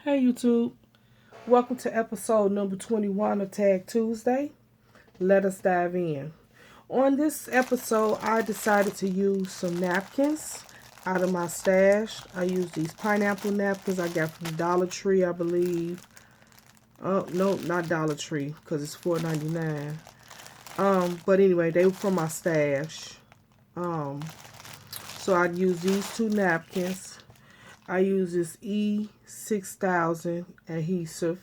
Hey YouTube, welcome to episode number 21 of Tag Tuesday. Let us dive in. On this episode, I decided to use some napkins out of my stash. I use these pineapple napkins I got from Dollar Tree, I believe. Oh, no, not Dollar Tree, because it's $4.99. But anyway, they were from my stash. So I use these two napkins. I use this E6000 adhesive.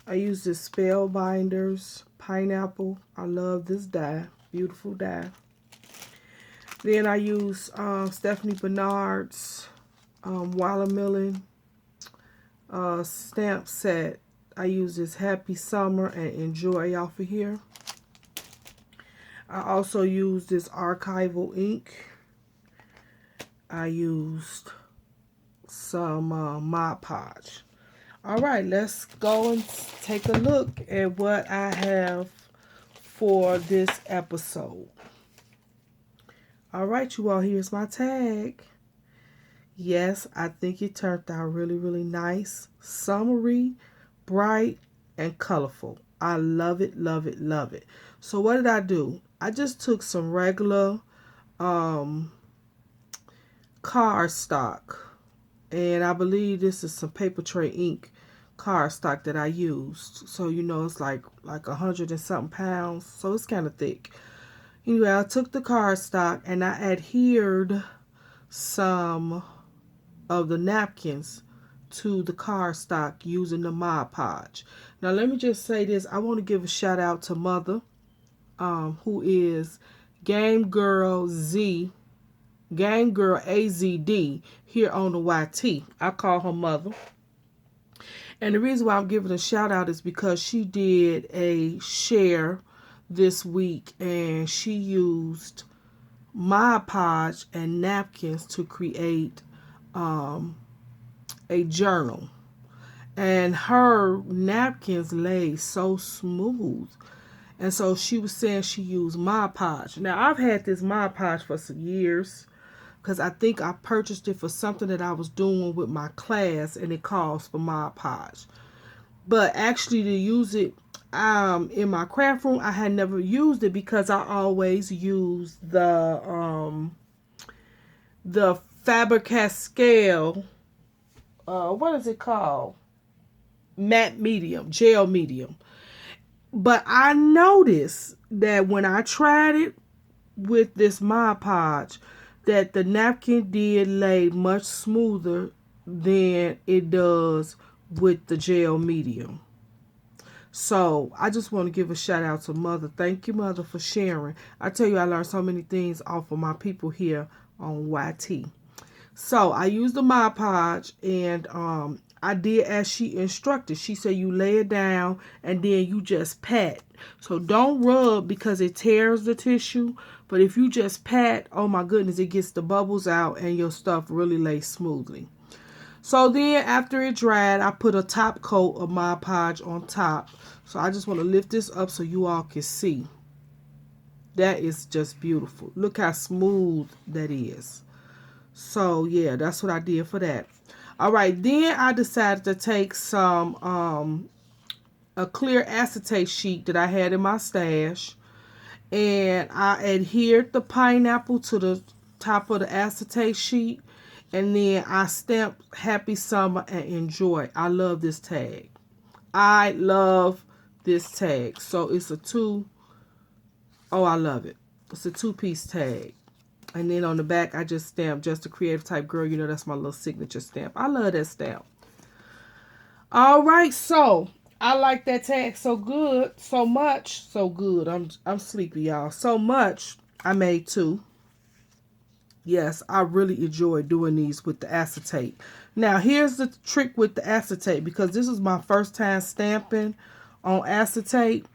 I use this Spellbinders pineapple. I love this dye. Beautiful dye. Then I use Stephanie Bernard's watermelon stamp set. I use this Happy Summer and Enjoy off of here. I also use this archival ink. I used some Mod Podge. Alright, let's go and take a look at what I have for this episode. Alright, you all, here's my tag. Yes, I think it turned out really nice, summery, bright, and colorful. I love it, love it, love it. So what did I do? I just took some regular cardstock. And I believe this is some paper tray ink cardstock that I used. So, you know, it's like 100 and something pounds. So it's kind of thick. Anyway, I took the cardstock and I adhered some of the napkins to the cardstock using the Mod Podge. Now, let me just say this. I want to give a shout out to Mother, who is Game Girl AZD here on the YT. I call her Mother. And the reason why I'm giving a shout out is because she did a share this week and she used Mod Podge and napkins to create a journal. And her napkins lay so smooth. And so she was saying she used Mod Podge. Now, I've had this Mod Podge for some years, because I think I purchased it for something that I was doing with my class, and it calls for Mod Podge. But actually to use it in my craft room, I had never used it because I always use the Faber-Castell, what is it called? Matte medium, gel medium. But I noticed that when I tried it with this Mod Podge, that the napkin did lay much smoother than it does with the gel medium. So I just want to give a shout out to Mother. Thank you, Mother, for sharing. I tell you, I learned so many things off of my people here on YT. So I used the Mod Podge and I did as she instructed. She said you lay it down and then you just pat. So don't rub because it tears the tissue. But if you just pat, oh my goodness, it gets the bubbles out and your stuff really lays smoothly. So then after it dried, I put a top coat of Mod Podge on top. So I just want to lift this up so you all can see. That is just beautiful. Look how smooth that is. So yeah, that's what I did for that. All right, then I decided to take some a clear acetate sheet that I had in my stash, and I adhered the pineapple to the top of the acetate sheet, and then I stamped Happy Summer and Enjoy. I love this tag. I love this tag. So it's a I love it. It's a 2-piece tag. And then on the back, I just stamped Just a Creative Type Girl. You know, that's my little signature stamp. I love that stamp. All right, so I like that tag so good, so much, so good. I'm sleepy, y'all. So much, I made 2. Yes, I really enjoy doing these with the acetate. Now, here's the trick with the acetate, because this is my first time stamping on acetate.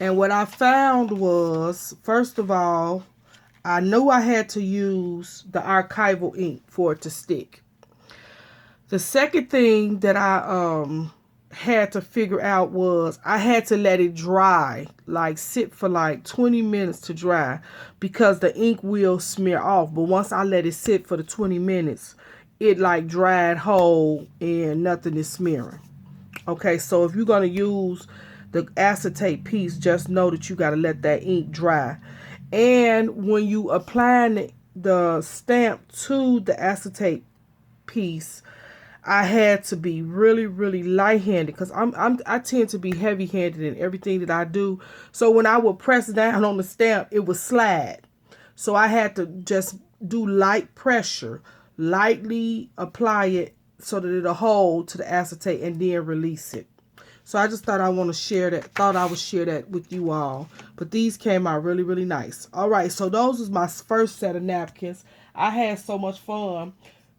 And what I found was, first of all, I knew I had to use the archival ink for it to stick. The second thing that I had to figure out was I had to let it dry, like sit for like 20 minutes to dry, because the ink will smear off. But once I let it sit for the 20 minutes, it like dried whole and nothing is smearing. Okay, so if you're going to use the acetate piece, just know that you got to let that ink dry. And when you applying the stamp to the acetate piece, I had to be really, really light-handed because I tend to be heavy-handed in everything that I do. So when I would press down on the stamp, it would slide. So I had to just do light pressure, lightly apply it so that it'll hold to the acetate and then release it. So I just thought I would share that with you all. But these came out really, really nice. All right, so those was my first set of napkins. I had so much fun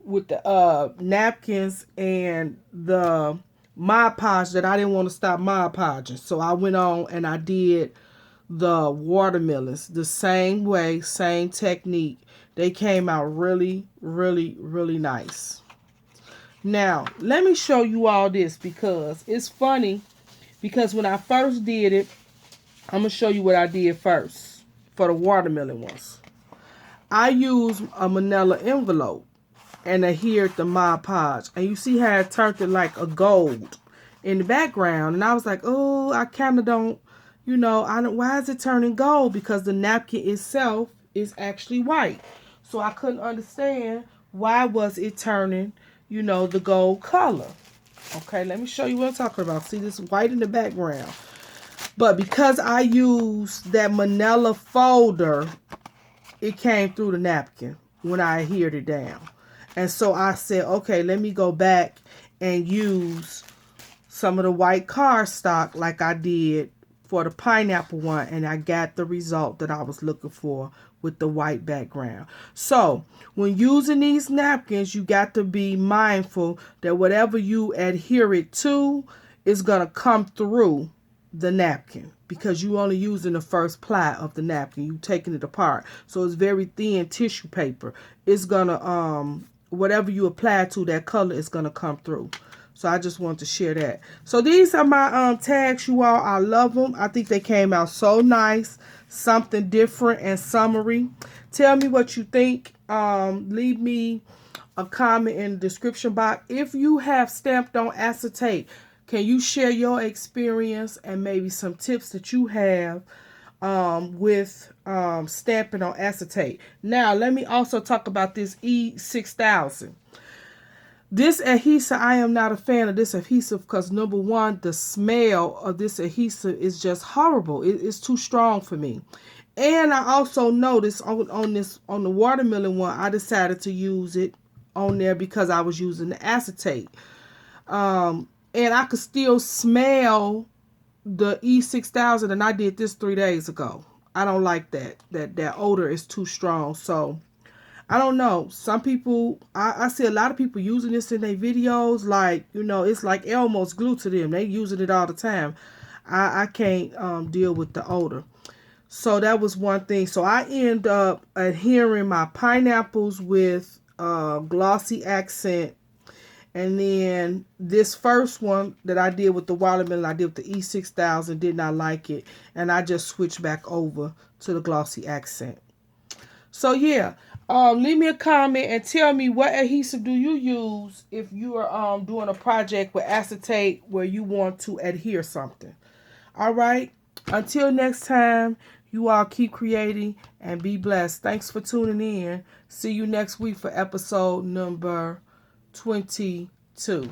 with the napkins and the Mod Podge that I didn't want to stop Mod Podging. So I went on and I did the watermelons the same way, same technique. They came out really, really, really nice. Now, let me show you all this because it's funny. Because when I first did it, I'm going to show you what I did first for the watermelon ones. I used a manila envelope and adhered the Mod Podge. And you see how it turned it like a gold in the background. And I was like, oh, I kind of don't, why is it turning gold? Because the napkin itself is actually white. So I couldn't understand why was it turning, the gold color. Okay, let me show you what I'm talking about. See this white in the background. But because I used that manila folder, it came through the napkin when I adhered it down. And so I said, okay, let me go back and use some of the white cardstock like I did for the pineapple one. And I got the result that I was looking for with the white background. So when using these napkins, you got to be mindful that whatever you adhere it to is going to come through the napkin, because you only using the first ply of the napkin. You taking it apart. So it's very thin tissue paper. It's going to, whatever you apply to, that color is going to come through. So I just wanted to share that. So these are my tags, you all. I love them. I think they came out so nice. Something different and summery. Tell me what you think. Leave me a comment in the description box. If you have stamped on acetate, can you share your experience and maybe some tips that you have with stamping on acetate? Now, let me also talk about this E6000. This adhesive, I am not a fan of this adhesive because, number one, the smell of this adhesive is just horrible. It's too strong for me. And I also noticed on the watermelon one, I decided to use it on there because I was using the acetate. And I could still smell the E6000, and I did this 3 days ago. I don't like that. That odor is too strong. So I don't know. Some people, I see a lot of people using this in their videos. Like, it's like Elmo's glue to them. They using it all the time. I can't deal with the odor. So that was one thing. So I end up adhering my pineapples with glossy accent. And then this first one that I did with the watermelon, I did with the E6000, did not like it. And I just switched back over to the glossy accent. So yeah, leave me a comment and tell me what adhesive do you use if you are doing a project with acetate where you want to adhere something. All right. Until next time, you all keep creating and be blessed. Thanks for tuning in. See you next week for episode number 22.